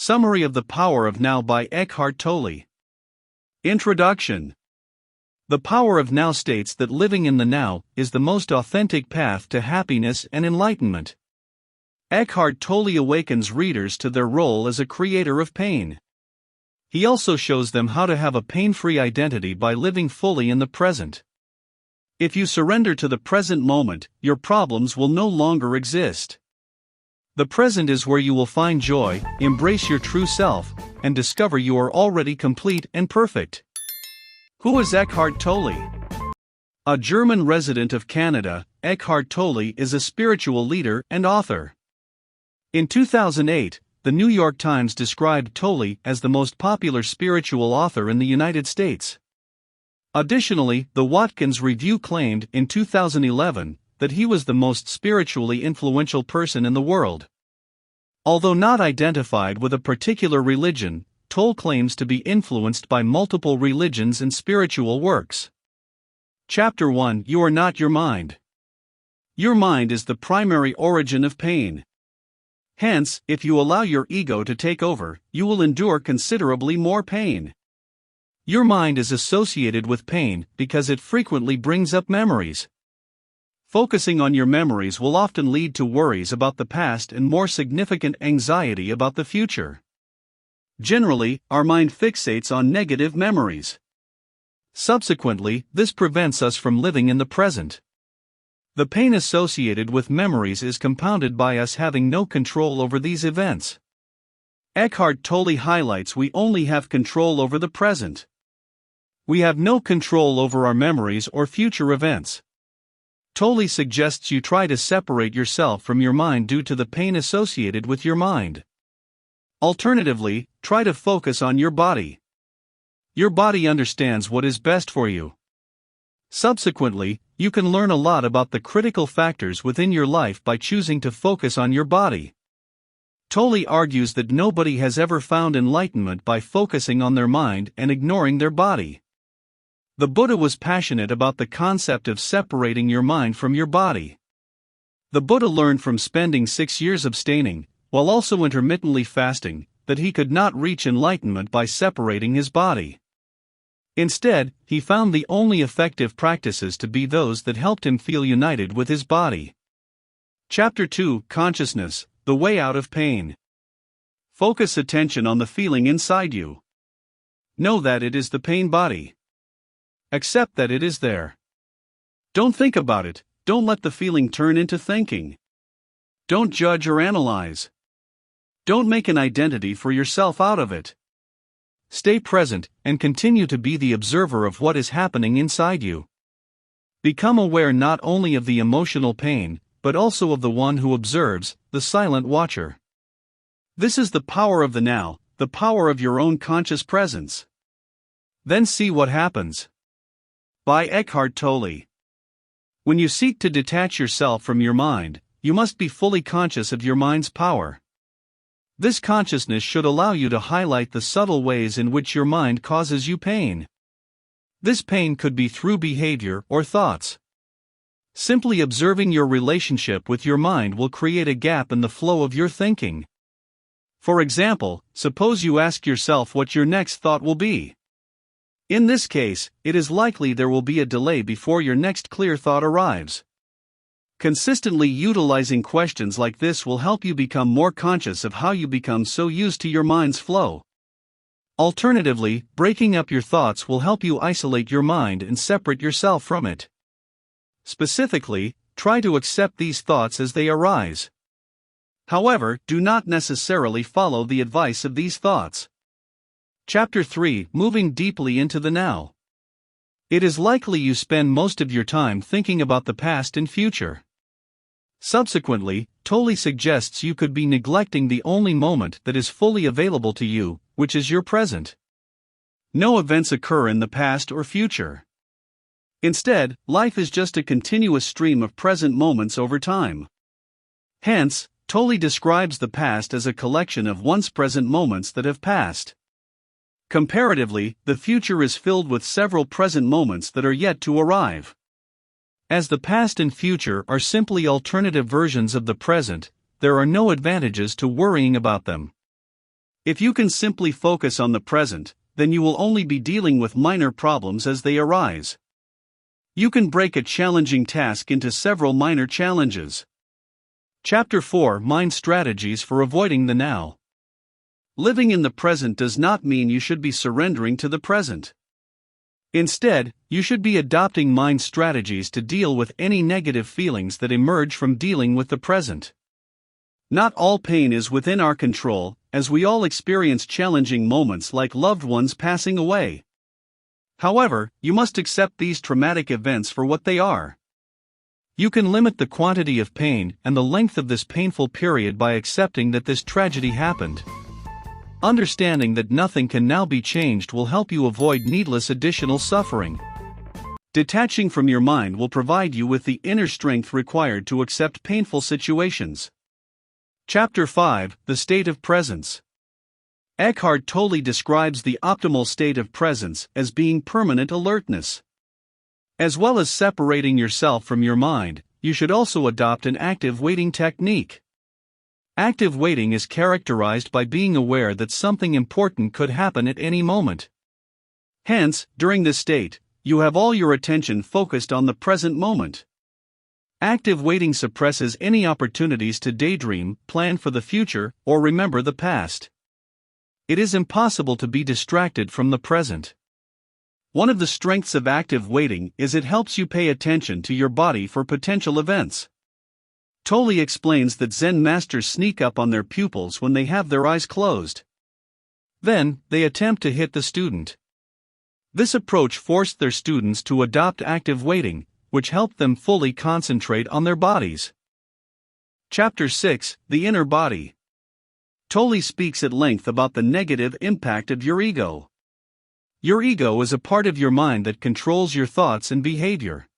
Summary of The Power of Now by Eckhart Tolle. Introduction. The Power of Now states that living in the now is the most authentic path to happiness and enlightenment. Eckhart Tolle awakens readers to their role as a creator of pain. He also shows them how to have a pain-free identity by living fully in the present. If you surrender to the present moment, your problems will no longer exist. The present is where you will find joy, embrace your true self, and discover you are already complete and perfect. Who is Eckhart Tolle? A German resident of Canada, Eckhart Tolle is a spiritual leader and author. In 2008, the New York Times described Tolle as the most popular spiritual author in the United States. Additionally, the Watkins Review claimed in 2011 that he was the most spiritually influential person in the world. Although not identified with a particular religion, Tolle claims to be influenced by multiple religions and spiritual works. Chapter 1: You are not your mind. Your mind is the primary origin of pain. Hence, if you allow your ego to take over, you will endure considerably more pain. Your mind is associated with pain because it frequently brings up memories. Focusing on your memories will often lead to worries about the past and more significant anxiety about the future. Generally, our mind fixates on negative memories. Subsequently, this prevents us from living in the present. The pain associated with memories is compounded by us having no control over these events. Eckhart Tolle highlights we only have control over the present. We have no control over our memories or future events. Tolle suggests you try to separate yourself from your mind due to the pain associated with your mind. Alternatively, try to focus on your body. Your body understands what is best for you. Subsequently, you can learn a lot about the critical factors within your life by choosing to focus on your body. Tolle argues that nobody has ever found enlightenment by focusing on their mind and ignoring their body. The Buddha was passionate about the concept of separating your mind from your body. The Buddha learned from spending 6 years abstaining, while also intermittently fasting, that he could not reach enlightenment by separating his body. Instead, he found the only effective practices to be those that helped him feel united with his body. Chapter 2: Consciousness, the Way Out of Pain. Focus attention on the feeling inside you. Know that it is the pain body. Accept that it is there. Don't think about it, don't let the feeling turn into thinking. Don't judge or analyze. Don't make an identity for yourself out of it. Stay present and continue to be the observer of what is happening inside you. Become aware not only of the emotional pain, but also of the one who observes, the silent watcher. This is the power of the now, the power of your own conscious presence. Then see what happens. By Eckhart Tolle. When you seek to detach yourself from your mind, you must be fully conscious of your mind's power. This consciousness should allow you to highlight the subtle ways in which your mind causes you pain. This pain could be through behavior or thoughts. Simply observing your relationship with your mind will create a gap in the flow of your thinking. For example, suppose you ask yourself what your next thought will be. In this case, it is likely there will be a delay before your next clear thought arrives. Consistently utilizing questions like this will help you become more conscious of how you become so used to your mind's flow. Alternatively, breaking up your thoughts will help you isolate your mind and separate yourself from it. Specifically, try to accept these thoughts as they arise. However, do not necessarily follow the advice of these thoughts. Chapter 3: Moving Deeply into the Now. It is likely you spend most of your time thinking about the past and future. Subsequently, Tolle suggests you could be neglecting the only moment that is fully available to you, which is your present. No events occur in the past or future. Instead, life is just a continuous stream of present moments over time. Hence, Tolle describes the past as a collection of once present moments that have passed. Comparatively, the future is filled with several present moments that are yet to arrive. As the past and future are simply alternative versions of the present, there are no advantages to worrying about them. If you can simply focus on the present, then you will only be dealing with minor problems as they arise. You can break a challenging task into several minor challenges. Chapter 4: Mind Strategies for Avoiding the Now. Living in the present does not mean you should be surrendering to the present. Instead, you should be adopting mind strategies to deal with any negative feelings that emerge from dealing with the present. Not all pain is within our control, as we all experience challenging moments like loved ones passing away. However, you must accept these traumatic events for what they are. You can limit the quantity of pain and the length of this painful period by accepting that this tragedy happened. Understanding that nothing can now be changed will help you avoid needless additional suffering. Detaching from your mind will provide you with the inner strength required to accept painful situations. Chapter 5: The State of Presence. Eckhart Tolle describes the optimal state of presence as being permanent alertness. As well as separating yourself from your mind, you should also adopt an active waiting technique. Active waiting is characterized by being aware that something important could happen at any moment. Hence, during this state, you have all your attention focused on the present moment. Active waiting suppresses any opportunities to daydream, plan for the future, or remember the past. It is impossible to be distracted from the present. One of the strengths of active waiting is it helps you pay attention to your body for potential events. Tolle explains that Zen masters sneak up on their pupils when they have their eyes closed. Then, they attempt to hit the student. This approach forced their students to adopt active waiting, which helped them fully concentrate on their bodies. Chapter 6: The Inner Body. Tolle speaks at length about the negative impact of your ego. Your ego is a part of your mind that controls your thoughts and behavior.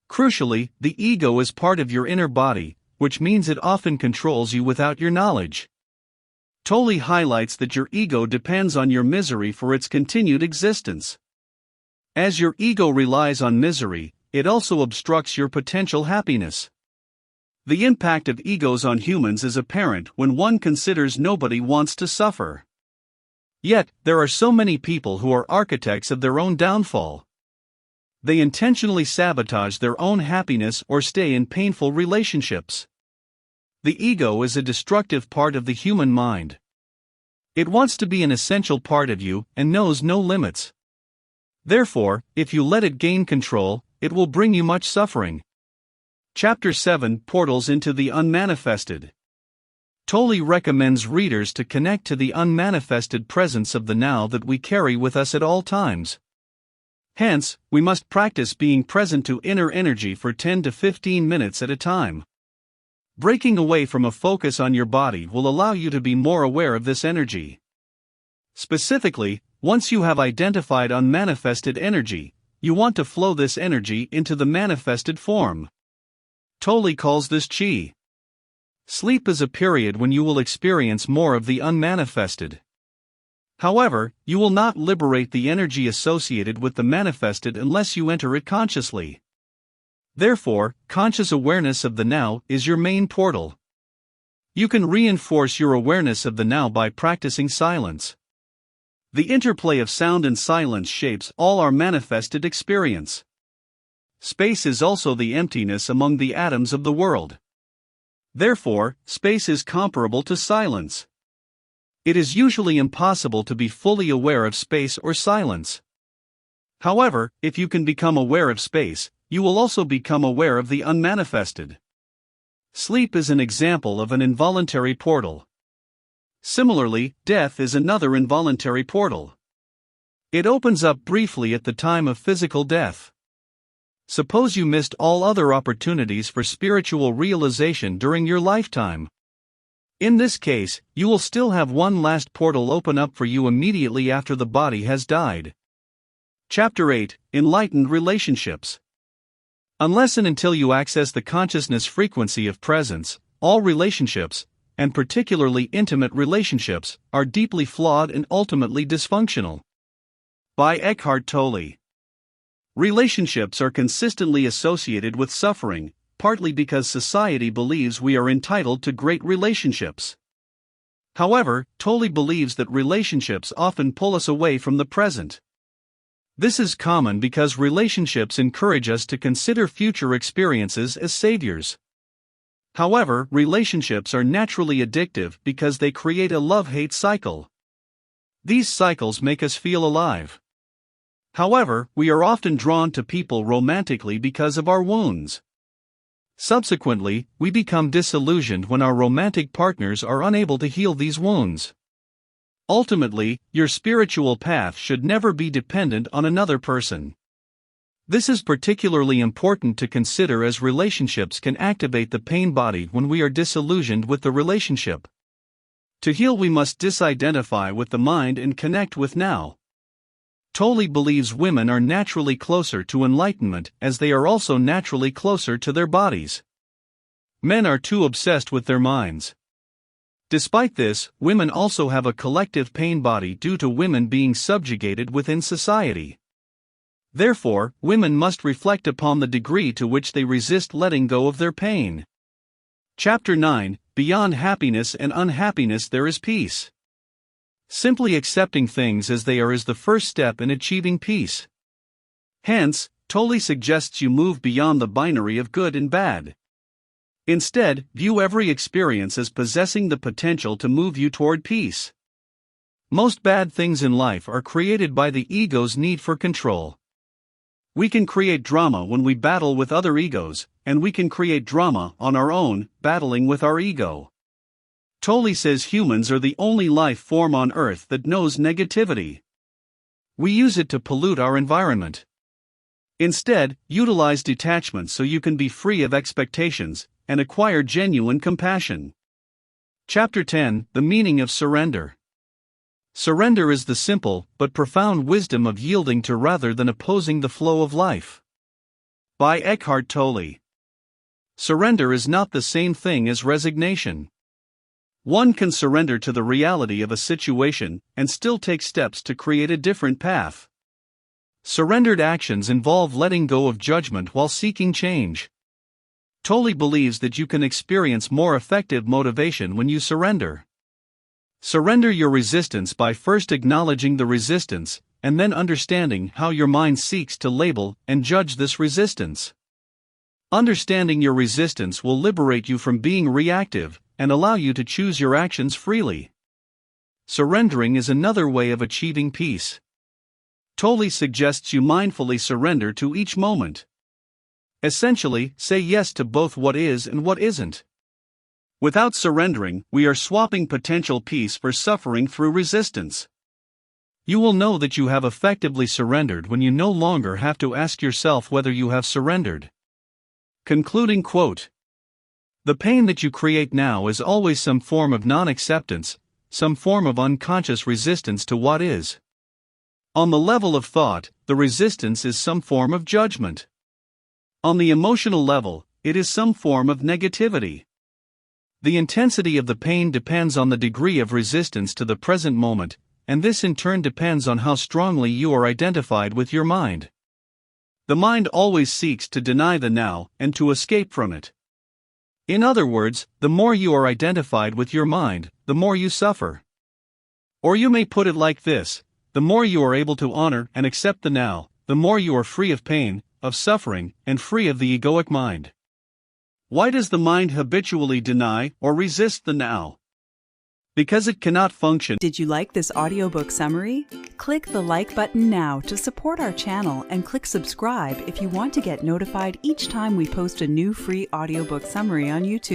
Crucially, the ego is part of your inner body, which means it often controls you without your knowledge. Tolle highlights that your ego depends on your misery for its continued existence. As your ego relies on misery, it also obstructs your potential happiness. The impact of egos on humans is apparent when one considers nobody wants to suffer. Yet, there are so many people who are architects of their own downfall. They intentionally sabotage their own happiness or stay in painful relationships. The ego is a destructive part of the human mind. It wants to be an essential part of you and knows no limits. Therefore, if you let it gain control, it will bring you much suffering. Chapter 7: Portals into the Unmanifested. Tolle recommends readers to connect to the unmanifested presence of the now that we carry with us at all times. Hence, we must practice being present to inner energy for 10 to 15 minutes at a time. Breaking away from a focus on your body will allow you to be more aware of this energy. Specifically, once you have identified unmanifested energy, you want to flow this energy into the manifested form. Tolle calls this chi. Sleep is a period when you will experience more of the unmanifested. However, you will not liberate the energy associated with the manifested unless you enter it consciously. Therefore, conscious awareness of the now is your main portal. You can reinforce your awareness of the now by practicing silence. The interplay of sound and silence shapes all our manifested experience. Space is also the emptiness among the atoms of the world. Therefore, space is comparable to silence. It is usually impossible to be fully aware of space or silence. However, if you can become aware of space, you will also become aware of the unmanifested. Sleep is an example of an involuntary portal. Similarly, death is another involuntary portal. It opens up briefly at the time of physical death. Suppose you missed all other opportunities for spiritual realization during your lifetime. In this case, you will still have one last portal open up for you immediately after the body has died. Chapter 8: Enlightened Relationships. Unless and until you access the consciousness frequency of presence, all relationships, and particularly intimate relationships, are deeply flawed and ultimately dysfunctional. By Eckhart Tolle. Relationships are consistently associated with suffering, partly because society believes we are entitled to great relationships. However, Tolle believes that relationships often pull us away from the present. This is common because relationships encourage us to consider future experiences as saviors. However, relationships are naturally addictive because they create a love-hate cycle. These cycles make us feel alive. However, we are often drawn to people romantically because of our wounds. Subsequently, we become disillusioned when our romantic partners are unable to heal these wounds. Ultimately, your spiritual path should never be dependent on another person. This is particularly important to consider as relationships can activate the pain body when we are disillusioned with the relationship. To heal, we must disidentify with the mind and connect with now. Tolle believes women are naturally closer to enlightenment as they are also naturally closer to their bodies. Men are too obsessed with their minds. Despite this, women also have a collective pain body due to women being subjugated within society. Therefore, women must reflect upon the degree to which they resist letting go of their pain. Chapter 9: Beyond happiness and unhappiness there is peace. Simply accepting things as they are is the first step in achieving peace. Hence, Tolle suggests you move beyond the binary of good and bad. Instead, view every experience as possessing the potential to move you toward peace. Most bad things in life are created by the ego's need for control. We can create drama when we battle with other egos, and we can create drama on our own, battling with our ego. Tolle says humans are the only life form on Earth that knows negativity. We use it to pollute our environment. Instead, utilize detachment so you can be free of expectations and acquire genuine compassion. Chapter 10: The Meaning of Surrender. Surrender is the simple but profound wisdom of yielding to rather than opposing the flow of life. By Eckhart Tolle. Surrender is not the same thing as resignation. One can surrender to the reality of a situation and still take steps to create a different path. Surrendered actions involve letting go of judgment while seeking change. Tolle believes that you can experience more effective motivation when you surrender. Surrender your resistance by first acknowledging the resistance, and then understanding how your mind seeks to label and judge this resistance. Understanding your resistance will liberate you from being reactive and allow you to choose your actions freely. Surrendering is another way of achieving peace. Tolle suggests you mindfully surrender to each moment. Essentially, say yes to both what is and what isn't. Without surrendering, we are swapping potential peace for suffering through resistance. You will know that you have effectively surrendered when you no longer have to ask yourself whether you have surrendered. Concluding quote: The pain that you create now is always some form of non-acceptance, some form of unconscious resistance to what is. On the level of thought, the resistance is some form of judgment. On the emotional level, it is some form of negativity. The intensity of the pain depends on the degree of resistance to the present moment, and this in turn depends on how strongly you are identified with your mind. The mind always seeks to deny the now and to escape from it. In other words, the more you are identified with your mind, the more you suffer. Or you may put it like this: the more you are able to honor and accept the now, the more you are free of pain, of suffering, and free of the egoic mind. Why does the mind habitually deny or resist the now? Because it cannot function. Did you like this audiobook summary? Click the like button now to support our channel and click subscribe if you want to get notified each time we post a new free audiobook summary on YouTube.